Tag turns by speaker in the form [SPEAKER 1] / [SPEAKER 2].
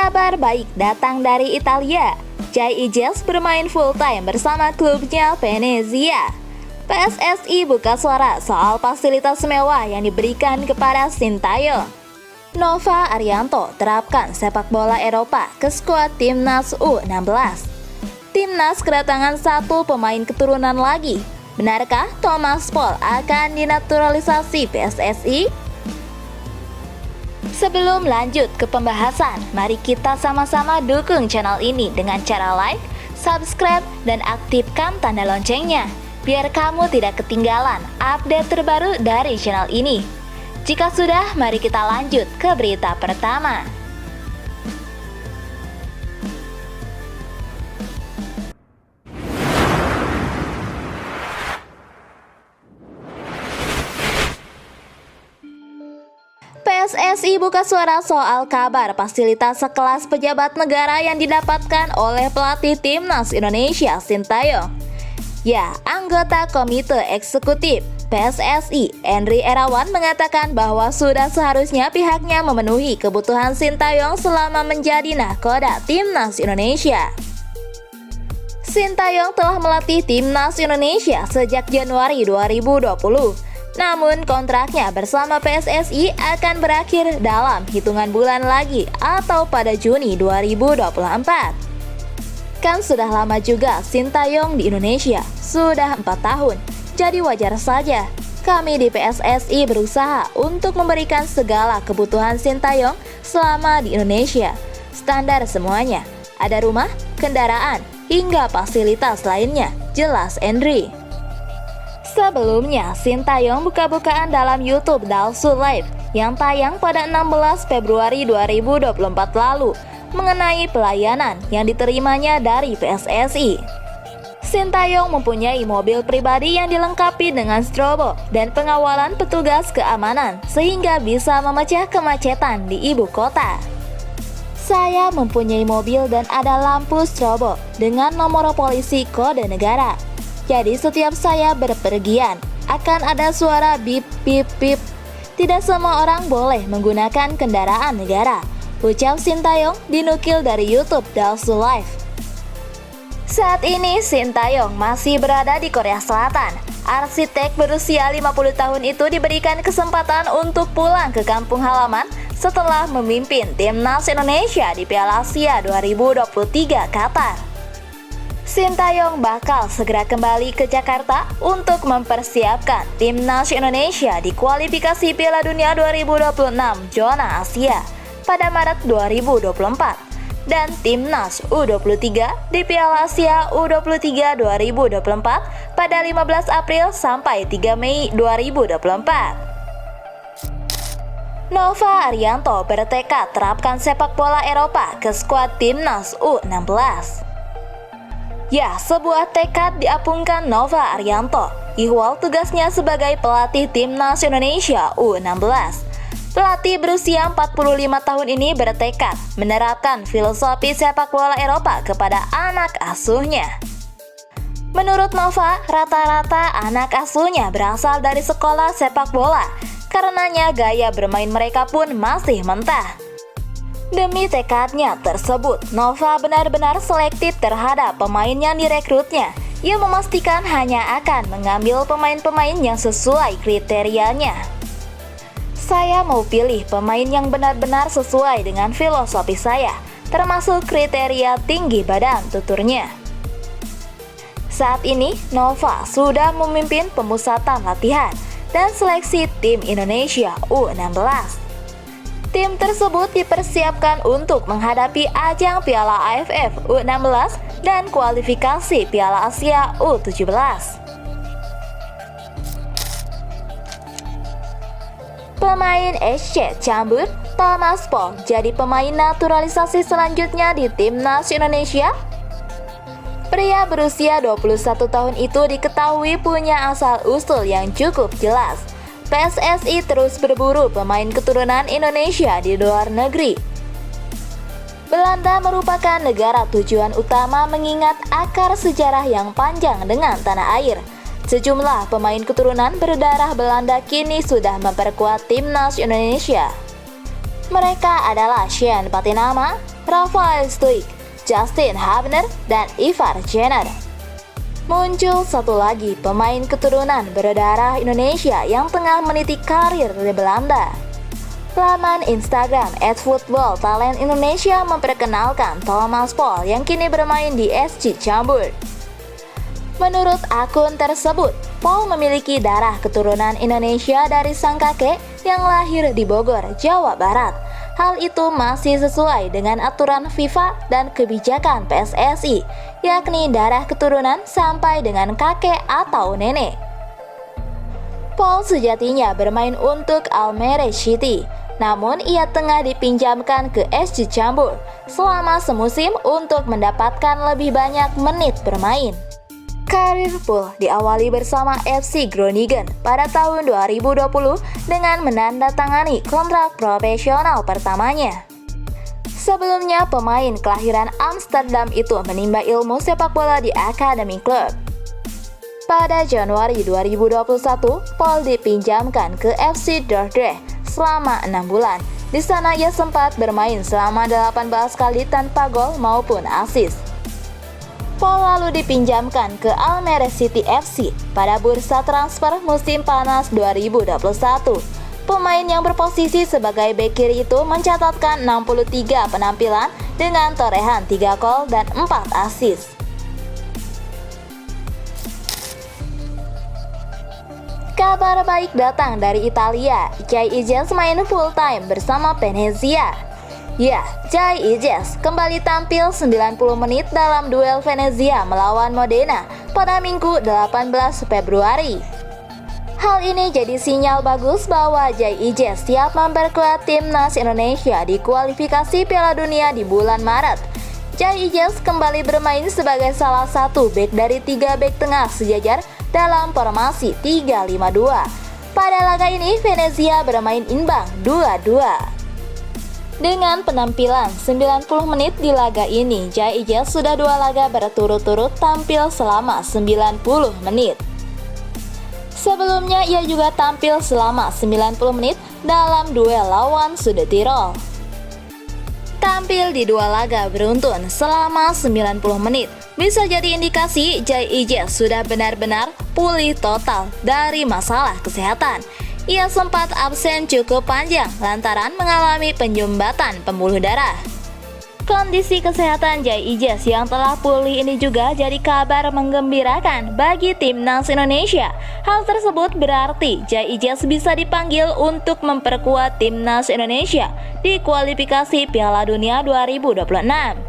[SPEAKER 1] Kabar baik datang dari Italia. Jai Ijels bermain full-time bersama klubnya Venezia. PSSI buka suara soal fasilitas mewah yang diberikan kepada Sintayong. Nova Arianto terapkan sepak bola Eropa ke skuad Timnas U16. Timnas kedatangan satu pemain keturunan lagi. Benarkah Thomas Paul akan dinaturalisasi PSSI? Sebelum lanjut ke pembahasan, mari kita sama-sama dukung channel ini dengan cara like, subscribe, dan aktifkan tanda loncengnya, biar kamu tidak ketinggalan update terbaru dari channel ini. Jika sudah, mari kita lanjut ke berita pertama. PSSI buka suara soal kabar fasilitas sekelas pejabat negara yang didapatkan oleh pelatih Timnas Indonesia Sintayong. Ya, anggota Komite Eksekutif PSSI, Endri Irawan mengatakan bahwa sudah seharusnya pihaknya memenuhi kebutuhan Sintayong selama menjadi nahkoda Timnas Indonesia. Sintayong telah melatih Timnas Indonesia sejak Januari 2020. Namun kontraknya bersama PSSI akan berakhir dalam hitungan bulan lagi atau pada Juni 2024. Kan sudah lama juga Sintayong di Indonesia, sudah 4 tahun. Jadi wajar saja kami di PSSI berusaha untuk memberikan segala kebutuhan Sintayong selama di Indonesia. Standar semuanya, ada rumah, kendaraan, hingga fasilitas lainnya, jelas Endri. Sebelumnya, Sintayong buka-bukaan dalam YouTube Dalsu Live yang tayang pada 16 Februari 2024 lalu mengenai pelayanan yang diterimanya dari PSSI. Sintayong mempunyai mobil pribadi yang dilengkapi dengan strobo dan pengawalan petugas keamanan sehingga bisa memecah kemacetan di ibu kota. Saya mempunyai mobil dan ada lampu strobo dengan nomor polisi kode negara. Jadi setiap saya berpergian akan ada suara bip bip bip. Tidak semua orang boleh menggunakan kendaraan negara, ucap Sintayong dinukil dari YouTube Dalsu Live. Saat ini Sintayong masih berada di Korea Selatan. Arsitek berusia 50 tahun itu diberikan kesempatan untuk pulang ke kampung halaman setelah memimpin Timnas Indonesia di Piala Asia 2023 Qatar. Sintayong bakal segera kembali ke Jakarta untuk mempersiapkan Timnas Indonesia di kualifikasi Piala Dunia 2026 zona Asia pada Maret 2024 dan Timnas U23 di Piala Asia U23 2024 pada 15 April sampai 3 Mei 2024. Nova Arianto bertekad terapkan sepak bola Eropa ke skuad Timnas U16. Ya, sebuah tekad diapungkan Nova Arianto ihwal tugasnya sebagai pelatih Timnas Indonesia U16. Pelatih berusia 45 tahun ini bertekad menerapkan filosofi sepak bola Eropa kepada anak asuhnya. Menurut Nova, rata-rata anak asuhnya berasal dari sekolah sepak bola, karenanya gaya bermain mereka pun masih mentah. Demi tekadnya tersebut, Nova benar-benar selektif terhadap pemain yang direkrutnya. Ia memastikan hanya akan mengambil pemain-pemain yang sesuai kriterianya. Saya mau pilih pemain yang benar-benar sesuai dengan filosofi saya, termasuk kriteria tinggi badan, tuturnya. Saat ini, Nova sudah memimpin pemusatan latihan dan seleksi tim Indonesia U16. Tim tersebut dipersiapkan untuk menghadapi ajang Piala AFF U16 dan kualifikasi Piala Asia U17. Pemain SC Cambur, Thomas Paul jadi pemain naturalisasi selanjutnya di Timnas Indonesia. Pria berusia 21 tahun itu diketahui punya asal-usul yang cukup jelas. PSSI terus berburu pemain keturunan Indonesia di luar negeri. Belanda merupakan negara tujuan utama mengingat akar sejarah yang panjang dengan tanah air. Sejumlah pemain keturunan berdarah Belanda kini sudah memperkuat Timnas Indonesia. Mereka adalah Sean Patinama, Rafael Stuik, Justin Hubner, dan Ivar Jenner. Muncul satu lagi pemain keturunan berdarah Indonesia yang tengah meniti karir di Belanda. Laman Instagram @footballtalentindonesia memperkenalkan Thomas Paul yang kini bermain di SC Cambuur. Menurut akun tersebut, Paul memiliki darah keturunan Indonesia dari sang kakek yang lahir di Bogor, Jawa Barat. Hal itu masih sesuai dengan aturan FIFA dan kebijakan PSSI, yakni darah keturunan sampai dengan kakek atau nenek. Paul sejatinya bermain untuk Almere City, namun ia tengah dipinjamkan ke SC Cambuur selama semusim untuk mendapatkan lebih banyak menit bermain. Karir Paul diawali bersama FC Groningen pada tahun 2020 dengan menandatangani kontrak profesional pertamanya. Sebelumnya, pemain kelahiran Amsterdam itu menimba ilmu sepak bola di Academy Club. Pada Januari 2021, Paul dipinjamkan ke FC Dordrecht selama 6 bulan. Di sana ia sempat bermain selama 18 kali tanpa gol maupun assist. Paul lalu dipinjamkan ke Almere City FC pada bursa transfer musim panas 2021. Pemain yang berposisi sebagai bek kiri itu mencatatkan 63 penampilan dengan torehan 3 gol dan 4 assist. Kabar baik datang dari Italia. Jay Ijes main full time bersama Venezia. Ya, Jay Ijes kembali tampil 90 menit dalam duel Venezia melawan Modena pada Minggu 18 Februari. Hal ini jadi sinyal bagus bahwa Jay Ijes siap memperkuat timnas Indonesia di kualifikasi Piala Dunia di bulan Maret. Jay Ijes kembali bermain sebagai salah satu bek dari 3 bek tengah sejajar dalam formasi 3-5-2. Pada laga ini, Venezia bermain imbang 2-2. Dengan penampilan 90 menit di laga ini, Jay Ijes sudah 2 laga berturut-turut tampil selama 90 menit. Sebelumnya, ia juga tampil selama 90 menit dalam duel lawan Südtirol. Tampil di 2 laga beruntun selama 90 menit bisa jadi indikasi Jay Ijes sudah benar-benar pulih total dari masalah kesehatan. Ia sempat absen cukup panjang lantaran mengalami penyumbatan pembuluh darah. Kondisi kesehatan Jay Ijes yang telah pulih ini juga jadi kabar menggembirakan bagi timnas Indonesia. Hal tersebut berarti Jay Ijes bisa dipanggil untuk memperkuat timnas Indonesia di kualifikasi Piala Dunia 2026.